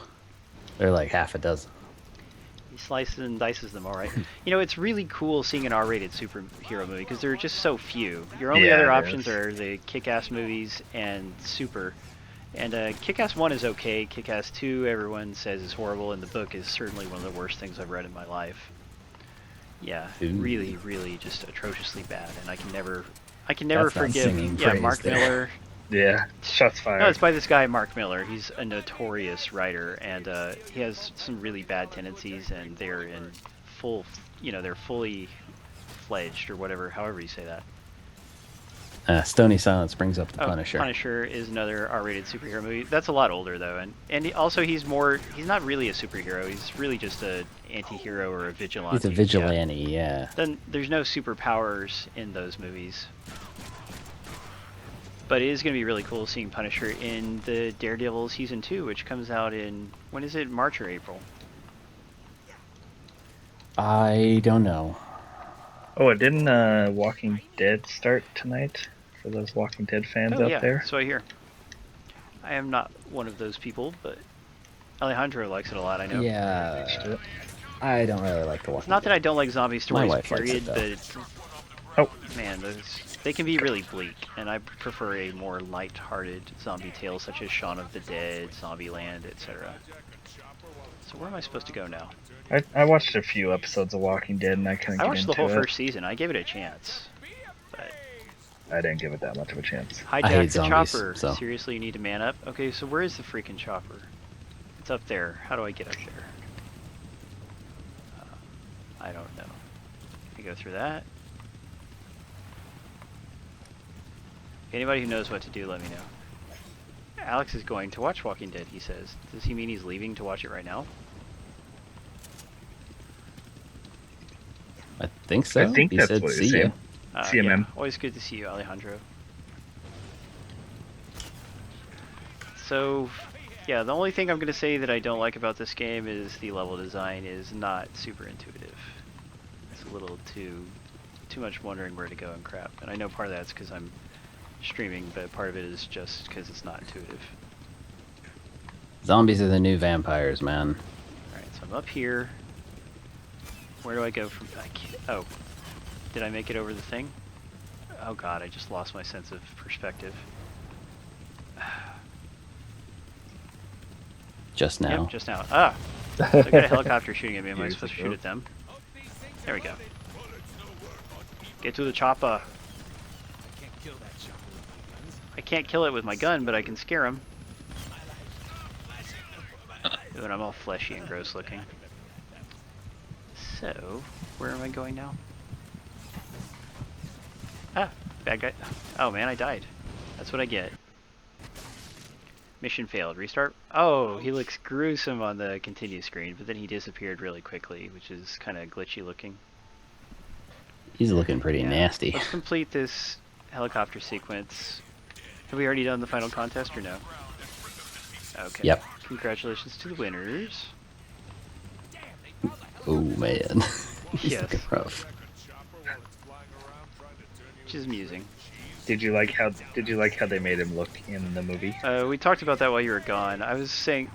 They're like half a dozen. He slices and dices them, all right. It's really cool seeing an R-rated superhero movie because there are just so few. Your only Yeah, other it options is. are the Kick-Ass movies and Super. And Kick-Ass 1 is okay. Kick-Ass 2, everyone says is horrible, and the book is certainly one of the worst things I've read in my life. Yeah, Ooh. really, really just atrociously bad, and I can never That's not forgive. singing Yeah, praise Mark there. Miller. Yeah, shots fired. No, it's by this guy, Mark Miller. He's a notorious writer, and he has some really bad tendencies, and they're in full, they're fully fledged, or whatever, however you say that. Stony Silence brings up the Oh, Punisher. Punisher is another R-rated superhero movie. That's a lot older, though, and also he's not really a superhero. He's really just a anti-hero or a vigilante. He's a vigilante, yeah. Then there's no superpowers in those movies. But it is going to be really cool seeing Punisher in the Daredevil Season 2, which comes out in, when is it, March or April? I don't know. Oh, didn't Walking Dead start tonight? For those Walking Dead fans Oh out yeah, there? so I hear. I am not one of those people, but Alejandro likes it a lot, I know. Yeah, I don't really like the It's Walking not that I Dead. don't like zombie stories, wife likes period, it, though. but it's, Oh, man, they can be really bleak, and I prefer a more light-hearted zombie tale such as Shaun of the Dead, Zombieland, etc. So where am I supposed to go now? I watched a few episodes of Walking Dead and I couldn't I get watched into the whole it. first season. I gave it a chance. But I didn't give it that much of a chance. I hijack hate the zombies, chopper. so. Seriously, you need to man up? Okay, so where is the freaking chopper? It's up there. How do I get up there? I don't know. I go through that. Anybody who knows what to do, let me know. Alex is going to watch Walking Dead, he says. Does he mean he's leaving to watch it right now? I think so. I think he that's said what see you're ya. saying. See you, yeah, man. always good to see you, Alejandro. So, yeah, the only thing I'm going to say that I don't like about this game is the level design is not super intuitive. It's a little too much wondering where to go and crap. And I know part of that's because I'm streaming, but part of it is just because it's not intuitive. Zombies are the new vampires, man. Alright, so I'm up here. Where do I go from... oh. Did I make it over the thing? Oh god, I just lost my sense of perspective. Just now. Yep, just now. Ah! So I got a helicopter shooting at me. Am I supposed to shoot at them? There we go. Get to the chopper. I can't kill it with my gun, but I can scare him. But I'm all fleshy and gross looking. So, where am I going now? Ah, bad guy. Oh man, I died. That's what I get. Mission failed. Restart? Oh, he looks gruesome on the continue screen, but then he disappeared really quickly, which is kind of glitchy looking. He's looking pretty Yeah. nasty. Let's complete this helicopter sequence. Have we already done the final contest or no? Okay. Yep. Congratulations to the winners. Oh man. He's Yes. looking rough. Which is amusing. Did you like how they made him look in the movie? We talked about that while you were gone. I was saying...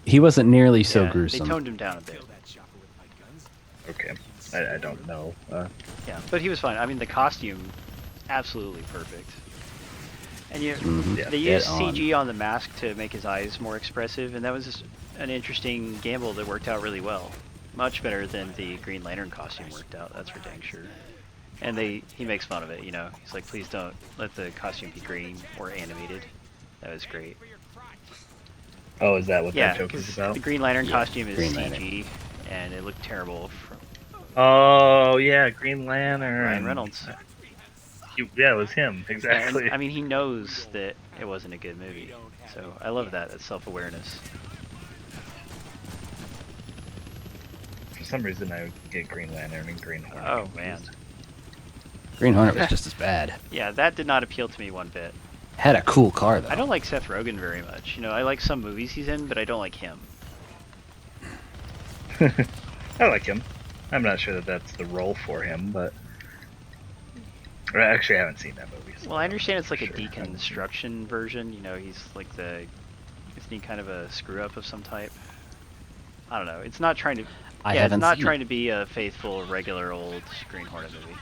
He wasn't nearly so yeah, gruesome. They toned him down a bit. Okay. I don't know. Yeah, but he was fine. I mean, the costume, absolutely perfect. And you, Mhm. they Dead used on. CG on the mask to make his eyes more expressive, and that was just an interesting gamble that worked out really well. Much better than the Green Lantern costume worked out, that's for dang sure. And he makes fun of it, you know. He's like, please don't let the costume be green or animated. That was great. Oh, is that what Yeah, that joke is because about? the Green Lantern Yeah, costume is Green CG, Lantern. and it looked terrible from Oh yeah, Green Lantern. Ryan Reynolds. Yeah, it was him exactly. And, I mean, he knows that it wasn't a good movie. So I love that. That's self-awareness. For some reason, I would get Green Lantern and Green Hornet. Oh, man. confused. Green Hornet was just as bad. Yeah, that did not appeal to me one bit. Had a cool car though. I don't like Seth Rogen very much. You know, I like some movies he's in, but I don't like him. I like him. I'm not sure that that's the role for him, but actually, I haven't seen that movie. So Well, I understand it's like a sure. deconstruction isn't he kind of a screw-up of some type? I don't know. It's not trying to... I yeah, it's haven't not seen trying it. to be a faithful, regular old Green Hornet movie.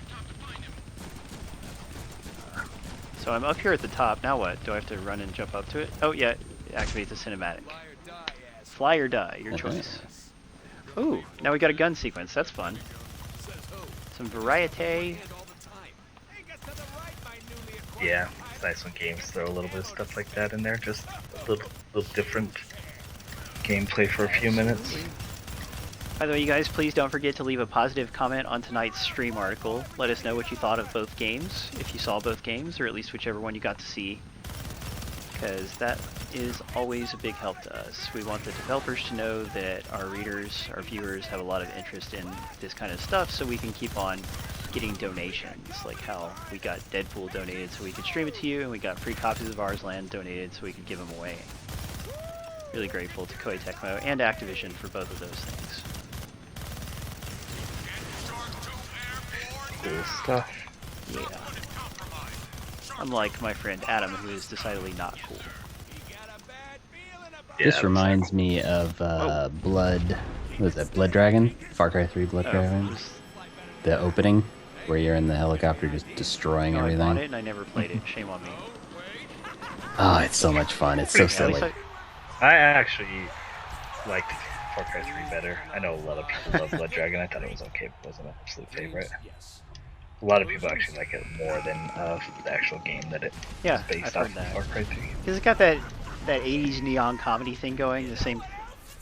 So I'm up here at the top. Now what? Do I have to run and jump up to it? Oh, yeah. Activate the cinematic. Fly or die, your Okay. choice. Ooh, now we got a gun sequence. That's fun. Some variety. Yeah, it's nice when games throw a little bit of stuff like that in there. Just a little different gameplay for a few minutes. By the way, you guys, please don't forget to leave a positive comment on tonight's stream article. Let us know what you thought of both games, if you saw both games, or at least whichever one you got to see. Because that is always a big help to us. We want the developers to know that our readers, our viewers, have a lot of interest in this kind of stuff, so we can keep on getting donations, like how we got DeadPool donated so we could stream it to you, and we got free copies of Ars Land donated so we could give them away. Really grateful to Koei Tecmo and Activision for both of those things. Cool stuff. Yeah. Unlike my friend Adam, who is decidedly not cool. This reminds me of Blood. What was that? Blood Dragon? Far Cry 3 Blood Dragon? The opening where you're in the helicopter just destroying everything. I bought it and I never played it. Shame on me. Oh, it's so much fun. It's so silly. I actually liked Far Cry 3 better. I know a lot of people love Blood Dragon. I thought it was okay, but it wasn't an absolute favorite. A lot of people actually like it more than the actual game that it is based off of Far Cry 3. Because it's got that 80s neon comedy thing going, the same...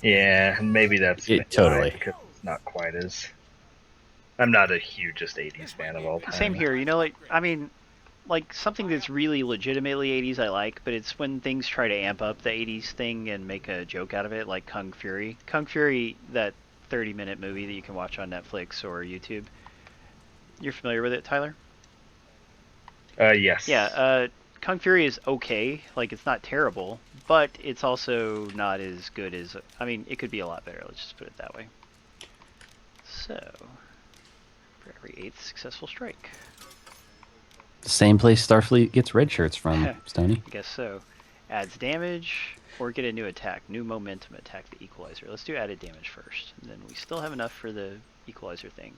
Yeah, and maybe that's totally. because it's not quite as... I'm not a hugest 80s fan of all time. Same here, you know, like, I mean, like, something that's really legitimately 80s I like, but it's when things try to amp up the 80s thing and make a joke out of it, like Kung Fury. Kung Fury, that 30-minute movie that you can watch on Netflix or YouTube. You're familiar with it, Tyler? Yes. Yeah, Kung Fury is okay, like, it's not terrible, but it's also not as good as... I mean, it could be a lot better, let's just put it that way. So, for every 8th successful strike. The same place Starfleet gets red shirts from, Stoney. I guess so. Adds damage, or get a new attack. New momentum attack the equalizer. Let's do added damage first, and then we still have enough for the equalizer thing.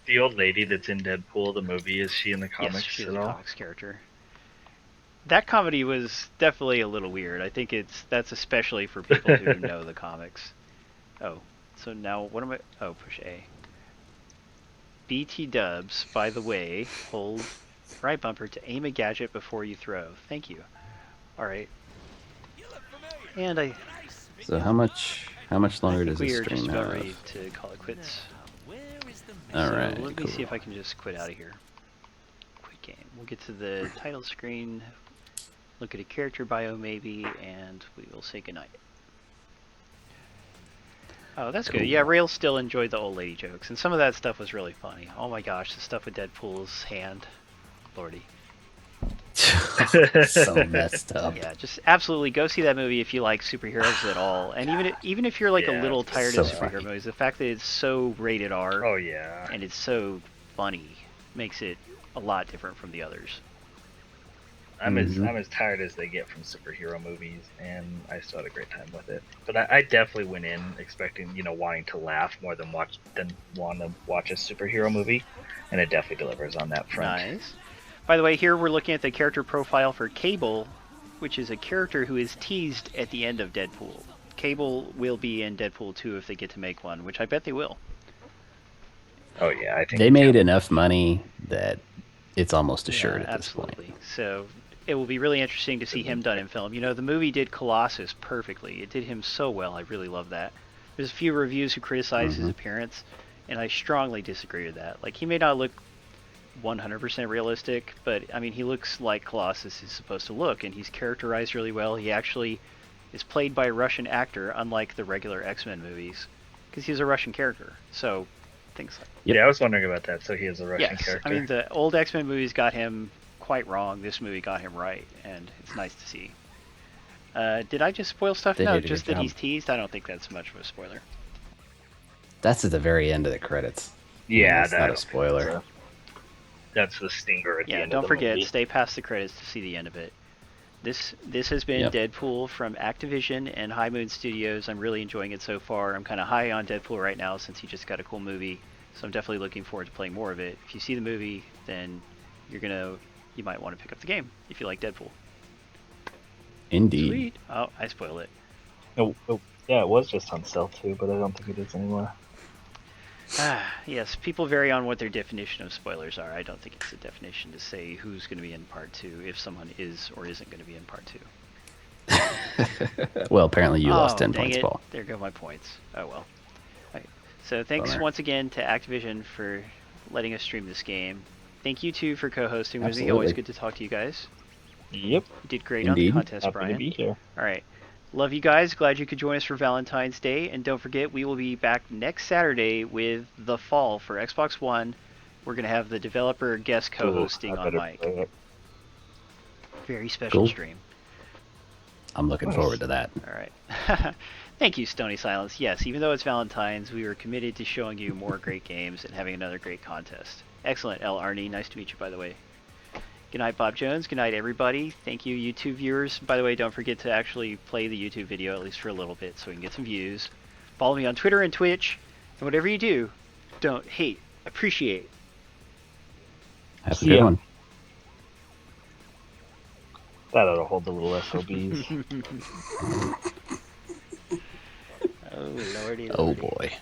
The old lady that's in Deadpool, the movie, is she in the comics yes, she's at a all? comics character. That comedy was definitely a little weird. I think that's especially for people who know the comics. Oh, so now what am I... Oh, push A. BT dubs, by the way, hold right bumper to aim a gadget before you throw. Thank you. Alright. And So how much longer does this we are stream just about have? ready to call it quits. Alright, so let me cool. see if I can just quit out of here. Quit game. We'll get to the title screen, look at a character bio maybe, and we will say goodnight. Oh, that's good. Yeah, Rail still enjoyed the old lady jokes, and some of that stuff was really funny. Oh my gosh, the stuff with Deadpool's hand. Lordy. So messed up. Yeah, just absolutely go see that movie if you like superheroes at all. And even if you're like a little tired so of superhero funny. movies, the fact that it's so rated R Oh, yeah. and it's so funny makes it a lot different from the others. I'm as tired as they get from superhero movies, and I still had a great time with it. But I definitely went in expecting, wanting to laugh more than want to watch a superhero movie, and it definitely delivers on that front. Nice. By the way, here we're looking at the character profile for Cable, which is a character who is teased at the end of Deadpool. Cable will be in Deadpool 2 if they get to make one, which I bet they will. Oh yeah, I think They made enough money that it's almost assured Yeah, at this point. absolutely. So it will be really interesting to see him done in film. The movie did Colossus perfectly. It did him so well. I really love that. There's a few reviews who criticize his appearance, and I strongly disagree with that. Like, he may not look 100% realistic, but I mean, he looks like Colossus is supposed to look, and he's characterized really well. He actually is played by a Russian actor, unlike the regular X-Men movies, because he's a Russian character. So things like Yep. Yeah, I was wondering about that. So he is a Russian yes, character. I mean, the old X-Men movies got him quite wrong. This movie got him right, and it's nice to see. Did I just spoil stuff? They No, did a just good that job. he's teased. I don't think that's much of a spoiler. That's at the very end of the credits. Yeah, That's not a spoiler. That's the stinger at the Yeah, end don't of the forget, movie. stay past the credits to see the end of it. This has been Yep. Deadpool from Activision and High Moon Studios. I'm really enjoying it so far. I'm kind of high on Deadpool right now since he just got a cool movie, so I'm definitely looking forward to playing more of it. If you see the movie, then you might want to pick up the game if you like Deadpool. Indeed. Sweet. Oh, I spoiled it. Oh, yeah, it was just on sale too, but I don't think it is anymore. Yes, people vary on what their definition of spoilers are. I don't think it's a definition to say who's going to be in part 2 if someone is or isn't going to be in part 2. Well, apparently you lost 10 dang points, it. Paul. There go my points. Oh well. Right. So thanks Bummer. once again to Activision for letting us stream this game. Thank you too for co-hosting with me. Absolutely. Always good to talk to you guys. Yep. You did great Indeed. on the contest, Happy Brian. to be here. All right. Love you guys. Glad you could join us for Valentine's Day. And don't forget, we will be back next Saturday with The Fall for Xbox One. We're going to have the developer guest co-hosting on mic. Very special stream. I'm looking forward to that. All right. Thank you, Stony Silence. Yes, even though it's Valentine's, we were committed to showing you more great games and having another great contest. Excellent, L. Arnie. Nice to meet you, by the way. Good night, Bob Jones. Good night, everybody. Thank you, YouTube viewers. By the way, don't forget to actually play the YouTube video, at least for a little bit, so we can get some views. Follow me on Twitter and Twitch. And whatever you do, don't hate, appreciate. Have a good one. That ought to hold the little SOBs. Oh, lordy, lordy. Oh, boy.